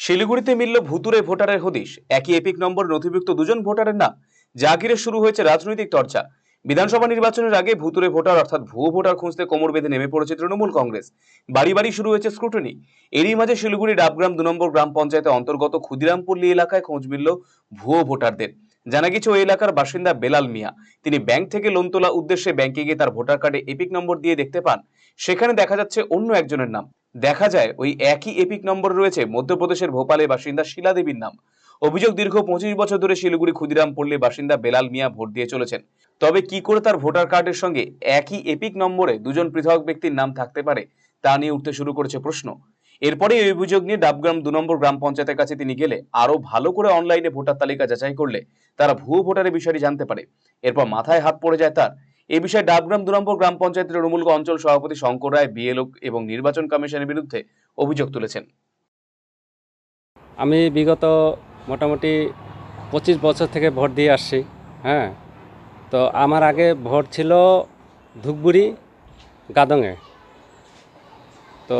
শিলিগুড়িতে মিলল ভুতুড়ে ভোটারের হদিশ। একই এপিক নম্বর নথিভুক্ত দুজন ভোটারের নাম, যা ঘিরে শুরু হয়েছে রাজনৈতিক চর্চা। বিধানসভা নির্বাচনের আগে ভুতুড়ে ভোটার অর্থাৎ ভুয়ো ভোটার খুঁজতে কোমর বেঁধে নেমে পড়েছে তৃণমূল কংগ্রেস। বাড়ি বাড়ি শুরু হয়েছে স্ক্রুটিনি। এরই মাঝে শিলিগুড়ি ডাবগ্রাম 2 নম্বর গ্রাম পঞ্চায়েতের অন্তর্গত ক্ষুদিরামপল্লী এলাকায় খোঁজ মিলল ভুয়ো ভোটারদের। জানা গেছে ওই এলাকার বাসিন্দা বেলাল মিয়া। তিনি ব্যাংক থেকে লোন তোলা উদ্দেশ্যে ব্যাংকে গিয়ে তার ভোটার কার্ডে এপিক নম্বর দিয়ে দেখতে পান সেখানে দেখা যাচ্ছে অন্য একজনের নাম। দেখা যায় ওই একই এপিক নম্বর রয়েছে মধ্যপ্রদেশের ভোপালের বাসিন্দা শিলা দেবীর নাম। অভিযোগ, দীর্ঘ 25 বছর ধরে শিলিগুড়ি ক্ষুদিরামপল্লীর বাসিন্দা বেলাল মিয়া ভোট দিয়ে চলেছেন। তবে কি করে তার ভোটার কার্ডের সঙ্গে একই এপিক নম্বরে দুজন পৃথক ব্যক্তির নাম থাকতে পারে তা নিয়ে উঠতে শুরু করেছে প্রশ্ন। এরপরে এই অভিযোগ নিয়ে ডাবগ্রাম 2 নম্বর গ্রাম পঞ্চায়েতের কাছে তিনি গেলে আরো ভালো করে অনলাইনে ভোটার তালিকা যাচাই করলে তারা ভুয়ো ভোটারের বিষয়টি জানতে পারে। এরপর মাথায় হাত পড়ে যায় তার। এ বিষয়ে ডাবগ্রাম 2 নম্বর গ্রাম পঞ্চায়েতের তৃণমূল অঞ্চল সভাপতি শঙ্কর রায় বিএলও এবং নির্বাচন কমিশনের বিরুদ্ধে অভিযোগ তুলেছেন। আমি বিগত মোটামুটি 25 বছর থেকে ভোট দিয়ে আসছি। হ্যাঁ, তো আমার আগে ভোট ছিল ধূপগুড়ি গাদঙে। তো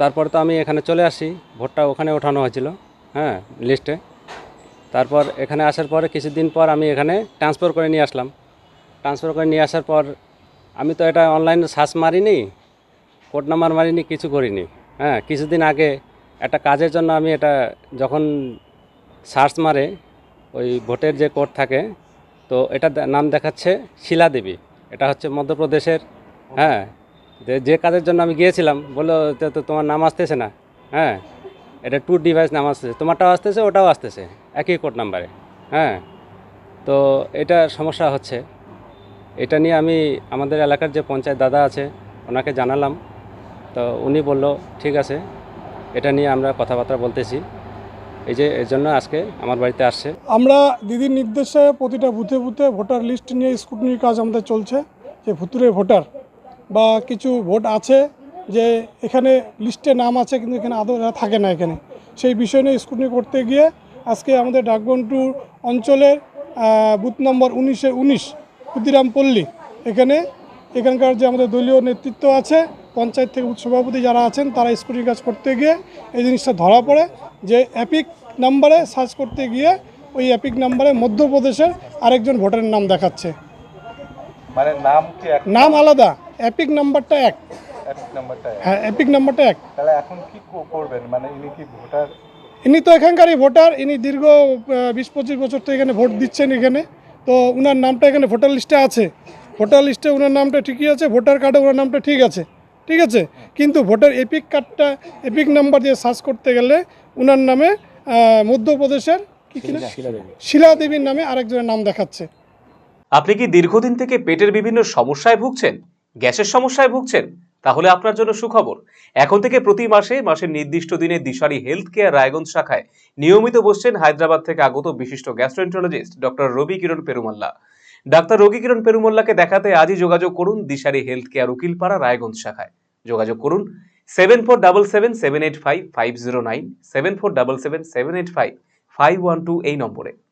তারপর তো আমি এখানে চলে আসি, ভোটটা ওখানে ওঠানো হয়েছিল হ্যাঁ লিস্টে। তারপর এখানে আসার পরে কিছুদিন পর আমি এখানে ট্রান্সফার করে নিয়ে আসলাম। ট্রান্সফার করে নিয়ে আসার পর আমি তো এটা অনলাইনে সার্চ মারিনি, কোড নাম্বার মারিনি, কিছু করিনি। হ্যাঁ, কিছুদিন আগে একটা কাজের জন্য আমি এটা যখন সার্চ মারে ওই ভোটের যে কোড থাকে, তো এটা নাম দেখাচ্ছে শিলা দেবী। এটা হচ্ছে মধ্যপ্রদেশের। হ্যাঁ, যে কাজের জন্য আমি গিয়েছিলাম বললো তো তোমার নাম আসতেছে না। হ্যাঁ, এটা টু ডিভাইস নাম আসতেছে, তোমারটাও আসতেছে ওটাও আসতেছে একই কোড নাম্বারে। হ্যাঁ, তো এটা সমস্যা হচ্ছে। এটা নিয়ে আমি আমাদের এলাকার যে পঞ্চায়েত দাদা আছে ওনাকে জানালাম। তো উনি বলল ঠিক আছে, এটা নিয়ে আমরা কথাবার্তা বলতেছি। এই যে এর জন্য আজকে আমার বাড়িতে আসছে। আমরা দিদির নির্দেশে প্রতিটা বুথে বুথে ভোটার লিস্ট নিয়ে স্ক্রুটিনির কাজ আমাদের চলছে। যে ভুতুরে ভোটার বা কিছু ভোট আছে যে এখানে লিস্টে নাম আছে কিন্তু এখানে আদৌ থাকে না, এখানে সেই বিষয় নিয়ে স্ক্রুটিনি করতে গিয়ে আজকে আমাদের ডাকগ্রাম 2 অঞ্চলের বুথ নম্বর 19 ক্ষুদিরামপল্লী এখানকার যে আমাদের দলীয় নেতৃত্ব আছে, পঞ্চায়েত থেকে বুথ সভাপতি যারা আছেন, তারা স্ক্রুটিনি কাজ করতে গিয়ে এই জিনিসটা ধরা পড়ে যে এপিক নাম্বারে সার্চ করতে গিয়ে ওই এপিক নাম্বারে মধ্যপ্রদেশের আরেকজন ভোটারের নাম দেখাচ্ছে। মানে নাম কি এক, নাম আলাদা, এপিক নাম্বারটা এক। এপিক নাম্বারটা এক। হ্যাঁ, এপিক নাম্বারটা এক। তাহলে এখন কি করবেন? মানে ইনি কি ভোটার? ইনি তো এখানকারই ভোটার, ইনি দীর্ঘ 20-25 বছর তো এখানে ভোট দিচ্ছেন এখানে। তো ওনার নামটা এখানে ভোটার লিস্টে আছে, ভোটার লিস্টে ওনার নামটা ঠিকই আছে, ভোটার কার্ডে ওনার নামটা ঠিক আছে, ঠিক আছে। কিন্তু ভোটার এপিক কার্ডটা এপিক নাম্বার দিয়ে সার্চ করতে গেলে ওনার নামে মধ্যপ্রদেশের শিলা দেবীর নামে আরেকজনের নাম দেখাচ্ছে। আপনি কি দীর্ঘদিন থেকে পেটের বিভিন্ন সমস্যায় ভুগছেন, গ্যাসের সমস্যায় ভুগছেন? তাহলে আপনার জন্য সুখবর। এখন থেকে প্রতি মাসের নির্দিষ্ট দিনে দিশারি হেলথ কেয়ার রায়গঞ্জ শাখায় নিয়মিত বসছেন হায়দ্রাবাদ থেকে আগত বিশিষ্ট গ্যাস্ট্রোএন্টারোলজিস্ট ডক্টর রবি কিরণ পেরুমাল্লা। ডাক্তার রবি কিরণ পেরুমাল্লাকে দেখাতে আজই যোগাযোগ করুন দিশারি হেলথ কেয়ার উকিলপাড়া রায়গঞ্জ শাখায়। যোগাযোগ করুন 7477785509, 7477785512 এই নম্বরে।